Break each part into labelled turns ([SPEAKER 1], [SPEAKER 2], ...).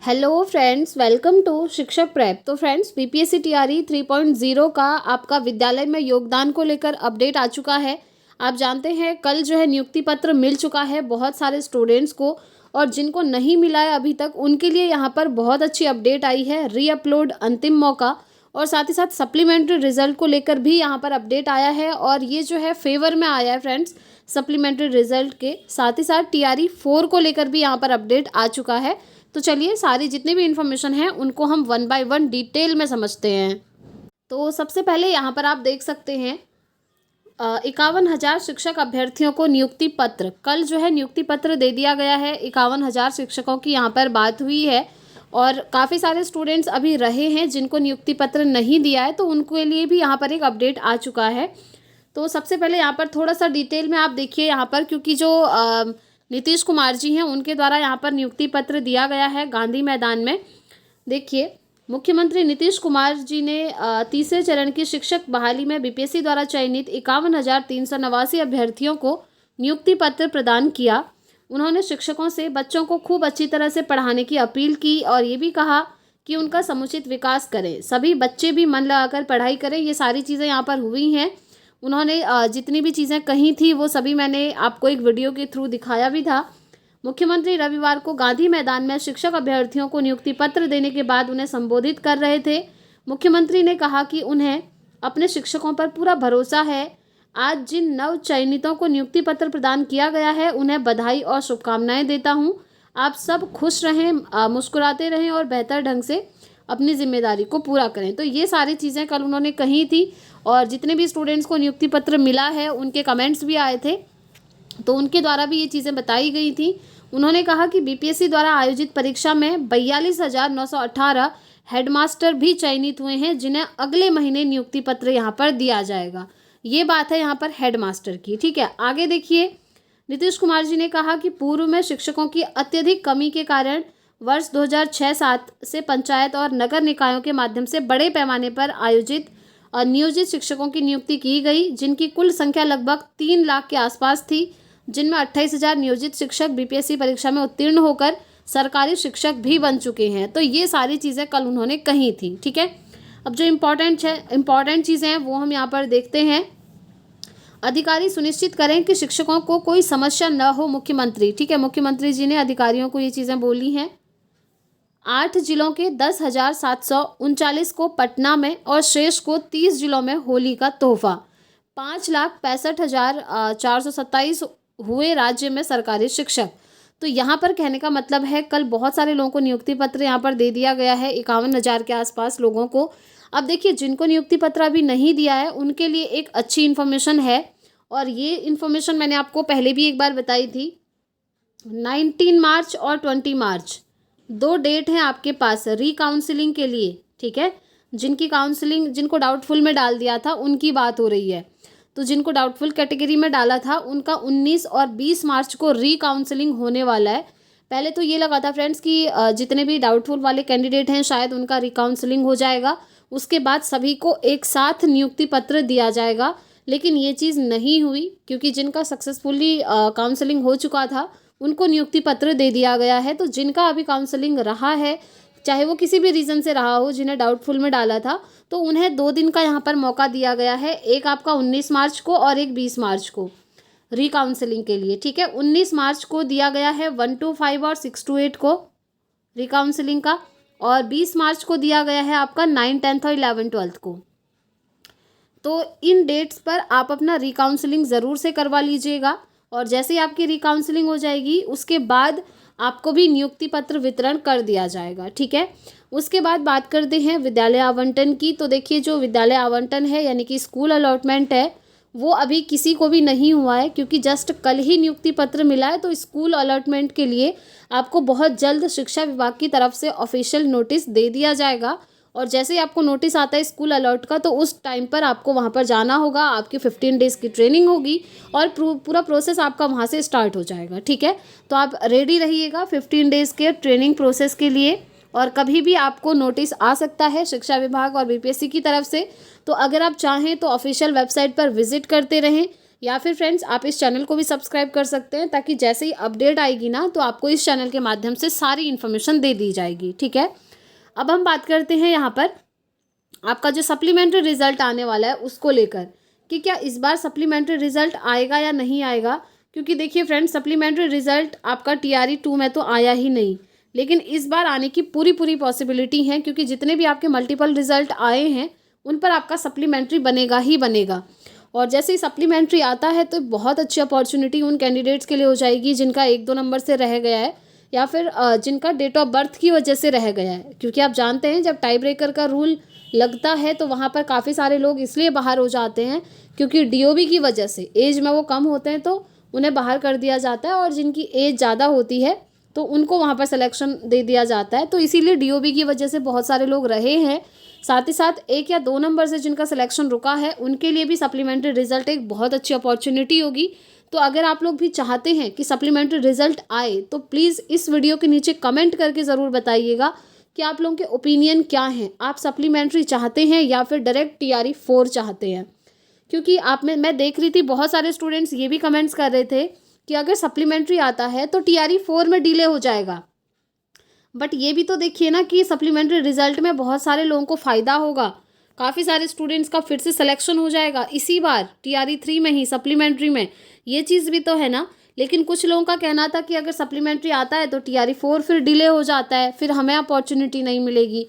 [SPEAKER 1] Hello friends, welcome to शिक्षक prep. तो friends, BPSC TRE 3.0 का आपका विद्यालय में योगदान को लेकर अपडेट आ चुका है। आप जानते हैं कल जो है नियुक्ति पत्र मिल चुका है बहुत सारे स्टूडेंट्स को, और जिनको नहीं मिला है अभी तक उनके लिए यहाँ पर बहुत अच्छी अपडेट आई है। रीअपलोड अंतिम मौका, और साथ ही साथ सप्लीमेंट्री रिजल्ट को लेकर भी यहाँ पर अपडेट आया है, और ये जो है फेवर में आया है फ्रेंड्स सप्लीमेंट्री रिजल्ट के। साथ ही साथ टीआरई 4 को लेकर भी यहाँ पर अपडेट आ चुका है। तो चलिए सारी जितनी भी इन्फॉर्मेशन है उनको हम 1 बाय 1 डिटेल में समझते हैं। तो सबसे पहले यहाँ पर आप देख सकते हैं 51,000 शिक्षक अभ्यर्थियों को नियुक्ति पत्र, कल जो है नियुक्ति पत्र दे दिया गया है। 51,000 शिक्षकों की यहाँ पर बात हुई है, और काफ़ी सारे स्टूडेंट्स अभी रहे हैं जिनको नियुक्ति पत्र नहीं दिया है, तो उनके लिए भी यहाँ पर एक अपडेट आ चुका है। तो सबसे पहले यहाँ पर थोड़ा सा डिटेल में आप देखिए यहाँ पर, क्योंकि जो नीतीश कुमार जी हैं उनके द्वारा यहाँ पर नियुक्ति पत्र दिया गया है गांधी मैदान में। देखिए, मुख्यमंत्री नीतीश कुमार जी ने तीसरे चरण की शिक्षक बहाली में बीपीएससी द्वारा चयनित 51,389 अभ्यर्थियों को नियुक्ति पत्र प्रदान किया। उन्होंने शिक्षकों से बच्चों को खूब अच्छी तरह से पढ़ाने की अपील की, और ये भी कहा कि उनका समुचित विकास करें, सभी बच्चे भी मन लगाकर पढ़ाई करें। ये सारी चीज़ें यहाँ पर हुई हैं। उन्होंने जितनी भी चीज़ें कही थी वो सभी मैंने आपको एक वीडियो के थ्रू दिखाया भी था। मुख्यमंत्री रविवार को गांधी मैदान में शिक्षक अभ्यर्थियों को नियुक्ति पत्र देने के बाद उन्हें संबोधित कर रहे थे। मुख्यमंत्री ने कहा कि उन्हें अपने शिक्षकों पर पूरा भरोसा है। आज जिन नव चयनितों को नियुक्ति पत्र प्रदान किया गया है उन्हें बधाई और शुभकामनाएं देता हूं। आप सब खुश रहें, मुस्कुराते रहें और बेहतर ढंग से अपनी जिम्मेदारी को पूरा करें। तो ये सारी चीज़ें कल उन्होंने कही थी, और जितने भी स्टूडेंट्स को नियुक्ति पत्र मिला है उनके कमेंट्स भी आए थे, तो उनके द्वारा भी ये चीज़ें बताई गई थी। उन्होंने कहा कि बीपीएससी द्वारा आयोजित परीक्षा में 42,918 हेडमास्टर भी चयनित हुए हैं, जिन्हें अगले महीने नियुक्ति पत्र यहाँ पर दिया जाएगा। ये बात है यहाँ पर हेडमास्टर की। ठीक है, आगे देखिए, नीतीश कुमार जी ने कहा कि पूर्व में शिक्षकों की अत्यधिक कमी के कारण वर्ष 2006-07 से पंचायत और नगर निकायों के माध्यम से बड़े पैमाने पर आयोजित नियोजित शिक्षकों की नियुक्ति की गई, जिनकी कुल संख्या लगभग 3 लाख के आसपास थी, जिनमें 28,000 नियोजित शिक्षक बीपीएससी परीक्षा में उत्तीर्ण होकर सरकारी शिक्षक भी बन चुके हैं। तो ये सारी चीज़ें कल उन्होंने कही थी। ठीक है, अब जो इम्पॉर्टेंट चीज़ें हैं वो हम यहाँ पर देखते हैं। अधिकारी सुनिश्चित करें कि शिक्षकों को कोई समस्या न हो। मुख्यमंत्री, ठीक है, मुख्यमंत्री जी ने अधिकारियों को ये चीज़ें बोली हैं। 8 जिलों के 10,739 को पटना में और शेष को 30 जिलों में होली का तोहफा। 5,65,427 हुए राज्य में सरकारी शिक्षक। तो यहाँ पर कहने का मतलब है कल बहुत सारे लोगों को नियुक्ति पत्र यहाँ पर दे दिया गया है, 51,000 के आसपास लोगों को। अब देखिए, जिनको नियुक्ति पत्र अभी नहीं दिया है उनके लिए एक अच्छी इन्फॉर्मेशन है, और ये इन्फॉर्मेशन मैंने आपको पहले भी एक बार बताई थी। 19 मार्च और 20 मार्च 2 डेट हैं आपके पास रीकाउंसलिंग के लिए। ठीक है, जिनकी काउंसलिंग, जिनको डाउटफुल में डाल दिया था उनकी बात हो रही है। तो जिनको डाउटफुल कैटेगरी में डाला था उनका 19 और 20 मार्च को रीकाउंसलिंग होने वाला है। पहले तो ये लगा था फ्रेंड्स कि जितने भी डाउटफुल वाले कैंडिडेट हैं शायद उनका रीकाउंसलिंग हो जाएगा, उसके बाद सभी को एक साथ नियुक्ति पत्र दिया जाएगा, लेकिन ये चीज़ नहीं हुई, क्योंकि जिनका सक्सेसफुली काउंसलिंग हो चुका था उनको नियुक्ति पत्र दे दिया गया है। तो जिनका अभी काउंसलिंग रहा है, चाहे वो किसी भी रीज़न से रहा हो, जिन्हें डाउटफुल में डाला था, तो उन्हें 2 दिन का यहाँ पर मौका दिया गया है। एक आपका 19 मार्च को और एक 20 मार्च को रीकाउंसलिंग के लिए। ठीक है, 19 मार्च को दिया गया है 1 to 5 और 6 to 8 को रीकाउंसलिंग का, और 20 मार्च को दिया गया है आपका 9, 10th और 11, 12th को। तो इन डेट्स पर आप अपना रीकाउंसलिंग ज़रूर से करवा लीजिएगा, और जैसे ही आपकी रीकाउंसलिंग हो जाएगी उसके बाद आपको भी नियुक्ति पत्र वितरण कर दिया जाएगा। ठीक है, उसके बाद बात करते हैं विद्यालय आवंटन की। तो देखिए, जो विद्यालय आवंटन है यानी कि स्कूल अलॉटमेंट है, वो अभी किसी को भी नहीं हुआ है, क्योंकि जस्ट कल ही नियुक्ति पत्र मिला है। तो स्कूल अलॉटमेंट के लिए आपको बहुत जल्द शिक्षा विभाग की तरफ से ऑफिशियल नोटिस दे दिया जाएगा, और जैसे ही आपको नोटिस आता है स्कूल अलॉट का, तो उस टाइम पर आपको वहाँ पर जाना होगा। आपकी 15 डेज़ की ट्रेनिंग होगी, और पूरा प्रोसेस आपका वहाँ से स्टार्ट हो जाएगा। ठीक है, तो आप रेडी रहिएगा 15 डेज़ के ट्रेनिंग प्रोसेस के लिए, और कभी भी आपको नोटिस आ सकता है शिक्षा विभाग और बीपीएससी की तरफ से। तो अगर आप चाहें तो ऑफिशियल वेबसाइट पर विजिट करते रहें, या फिर फ्रेंड्स आप इस चैनल को भी सब्सक्राइब कर सकते हैं, ताकि जैसे ही अपडेट आएगी ना तो आपको इस चैनल के माध्यम से सारी इन्फॉर्मेशन दे दी जाएगी। ठीक है, अब हम बात करते हैं यहाँ पर आपका जो सप्लीमेंट्री रिजल्ट आने वाला है उसको लेकर, कि क्या इस बार सप्लीमेंट्री रिजल्ट आएगा या नहीं आएगा। क्योंकि देखिए फ्रेंड्स, सप्लीमेंट्री रिजल्ट आपका TRE 2 में तो आया ही नहीं, लेकिन इस बार आने की पूरी पॉसिबिलिटी है, क्योंकि जितने भी आपके मल्टीपल रिजल्ट आए हैं उन पर आपका सप्लीमेंट्री बनेगा ही बनेगा। और जैसे ही सप्लीमेंट्री आता है तो बहुत अच्छी अपॉर्चुनिटी उन कैंडिडेट्स के लिए हो जाएगी जिनका 1-2 नंबर से रह गया है, या फिर जिनका डेट ऑफ बर्थ की वजह से रह गया है। क्योंकि आप जानते हैं जब टाई ब्रेकर का रूल लगता है तो वहाँ पर काफ़ी सारे लोग इसलिए बाहर हो जाते हैं क्योंकि DOB की वजह से एज में वो कम होते हैं तो उन्हें बाहर कर दिया जाता है, और जिनकी एज ज़्यादा होती है तो उनको वहाँ पर सिलेक्शन दे दिया जाता है। तो इसीलिए DOB की वजह से बहुत सारे लोग रहे हैं। साथ ही साथ 1 या 2 नंबर से जिनका सिलेक्शन रुका है उनके लिए भी सप्लीमेंट्री रिजल्ट एक बहुत अच्छी अपॉर्चुनिटी होगी। तो अगर आप लोग भी चाहते हैं कि सप्लीमेंट्री रिजल्ट आए तो प्लीज़ इस वीडियो के नीचे कमेंट करके ज़रूर बताइएगा कि आप लोगों के ओपिनियन क्या हैं। आप सप्लीमेंट्री चाहते हैं या फिर डायरेक्ट TRE 4 चाहते हैं। क्योंकि मैं देख रही थी बहुत सारे स्टूडेंट्स ये भी कमेंट्स कर रहे थे कि अगर सप्लीमेंट्री आता है तो TRE 4 में डिले हो जाएगा। बट ये भी तो देखिए ना कि सप्लीमेंट्री रिजल्ट में बहुत सारे लोगों को फ़ायदा होगा, काफ़ी सारे स्टूडेंट्स का फिर से सिलेक्शन हो जाएगा इसी बार TRE 3 में ही, सप्लीमेंट्री में। ये चीज़ भी तो है ना। लेकिन कुछ लोगों का कहना था कि अगर सप्लीमेंट्री आता है तो TRE 4 फिर डिले हो जाता है, फिर हमें अपॉर्चुनिटी नहीं मिलेगी।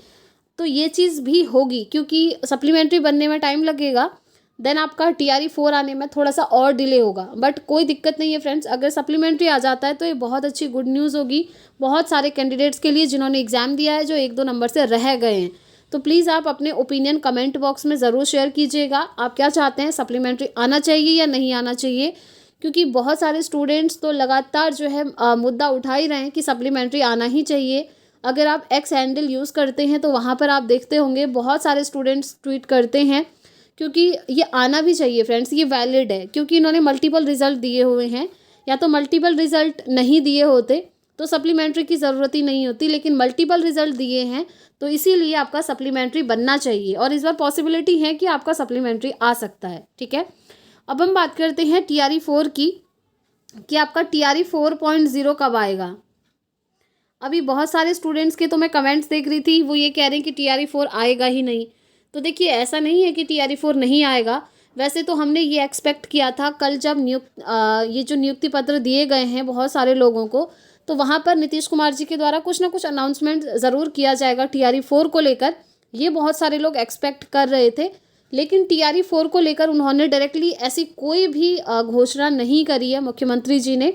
[SPEAKER 1] तो ये चीज़ भी होगी क्योंकि सप्लीमेंट्री बनने में टाइम लगेगा, देन आपका TRE 4 आने में थोड़ा सा और डिले होगा। बट कोई दिक्कत नहीं है फ्रेंड्स, अगर सप्लीमेंट्री आ जाता है तो ये बहुत अच्छी गुड न्यूज़ होगी बहुत सारे कैंडिडेट्स के लिए जिन्होंने एग्ज़ाम दिया है, जो 1-2 नंबर से रह गए हैं। तो प्लीज़ आप अपने ओपिनियन कमेंट बॉक्स में ज़रूर शेयर कीजिएगा। आप क्या चाहते हैं, सप्लीमेंट्री आना चाहिए या नहीं आना चाहिए। क्योंकि बहुत सारे स्टूडेंट्स तो लगातार जो है मुद्दा उठा ही रहे हैं कि सप्लीमेंट्री आना ही चाहिए। अगर आप एक्स हैंडल यूज़ करते हैं तो वहाँ पर आप देखते होंगे बहुत सारे स्टूडेंट्स ट्वीट करते हैं, क्योंकि ये आना भी चाहिए फ्रेंड्स, ये वैलिड है। क्योंकि इन्होंने मल्टीपल रिजल्ट दिए हुए हैं, या तो मल्टीपल रिजल्ट नहीं दिए होते तो सप्लीमेंट्री की ज़रूरत ही नहीं होती, लेकिन मल्टीपल रिजल्ट दिए हैं तो इसीलिए आपका सप्लीमेंट्री बनना चाहिए। और इस बार पॉसिबिलिटी है कि आपका सप्लीमेंट्री आ सकता है। ठीक है, अब हम बात करते हैं TRE 4 की, कि आपका TRE 4.0 कब आएगा। अभी बहुत सारे स्टूडेंट्स के तो मैं कमेंट्स देख रही थी, वो ये कह रहे हैं कि TRE 4 आएगा ही नहीं। तो देखिए ऐसा नहीं है कि TRE 4 नहीं आएगा। वैसे तो हमने ये एक्सपेक्ट किया था कल जब ये जो नियुक्ति पत्र दिए गए हैं बहुत सारे लोगों को, तो वहाँ पर नीतीश कुमार जी के द्वारा कुछ ना कुछ अनाउंसमेंट ज़रूर किया जाएगा TRE 4 को लेकर। ये बहुत सारे लोग एक्सपेक्ट कर रहे थे, लेकिन TRE 4 को लेकर उन्होंने डायरेक्टली ऐसी कोई भी घोषणा नहीं करी है मुख्यमंत्री जी ने।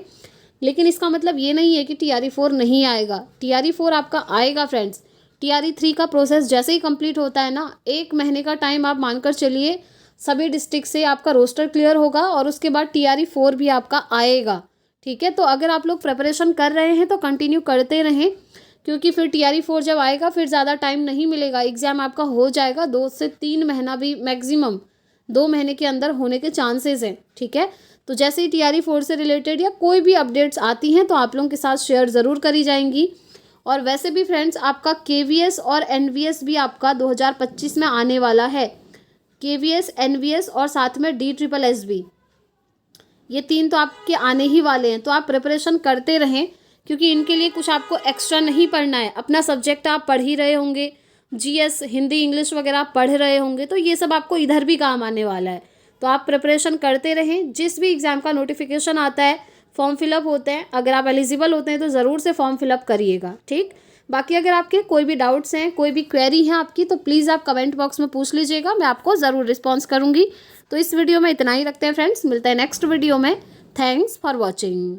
[SPEAKER 1] लेकिन इसका मतलब ये नहीं है कि TRE 4 नहीं आएगा। TRE 4 आपका आएगा फ्रेंड्स। TRE 3 का प्रोसेस जैसे ही कंप्लीट होता है ना, 1 महीने का टाइम आप मानकर चलिए, सभी डिस्ट्रिक्ट से आपका रोस्टर क्लियर होगा और उसके बाद TRE 4 भी आपका आएगा। ठीक है, तो अगर आप लोग प्रिपरेशन कर रहे हैं तो कंटिन्यू करते रहें, क्योंकि फिर TRE 4 जब आएगा फिर ज़्यादा टाइम नहीं मिलेगा, एग्ज़ाम आपका हो जाएगा। 2 से 3 महीना भी मैक्सिमम 2 महीने के अंदर होने के चांसेस हैं। ठीक है, तो जैसे ही TRE 4 से रिलेटेड या कोई भी अपडेट्स आती हैं तो आप लोगों के साथ शेयर ज़रूर करी जाएंगी। और वैसे भी फ्रेंड्स आपका KVS और NVS भी आपका 2025 में आने वाला है। KVS, NVS और साथ में DSSS भी, ये 3 तो आपके आने ही वाले हैं। तो आप प्रिपरेशन करते रहें, क्योंकि इनके लिए कुछ आपको एक्स्ट्रा नहीं पढ़ना है। अपना सब्जेक्ट आप पढ़ ही रहे होंगे, GS, हिंदी, इंग्लिश वगैरह आप पढ़ रहे होंगे, तो ये सब आपको इधर भी काम आने वाला है। तो आप प्रिपरेशन करते रहें। जिस भी एग्ज़ाम का नोटिफिकेशन आता है, फॉर्म फिलअप होते हैं, अगर आप एलिजिबल होते हैं तो ज़रूर से फॉर्म फिलअप करिएगा। ठीक, बाकी अगर आपके कोई भी डाउट्स हैं, कोई भी क्वेरी है आपकी, तो प्लीज़ आप कमेंट बॉक्स में पूछ लीजिएगा, मैं आपको ज़रूर रिस्पॉन्स करूँगी। तो इस वीडियो में इतना ही रखते हैं फ्रेंड्स, मिलते हैं नेक्स्ट वीडियो में। Thanks for watching.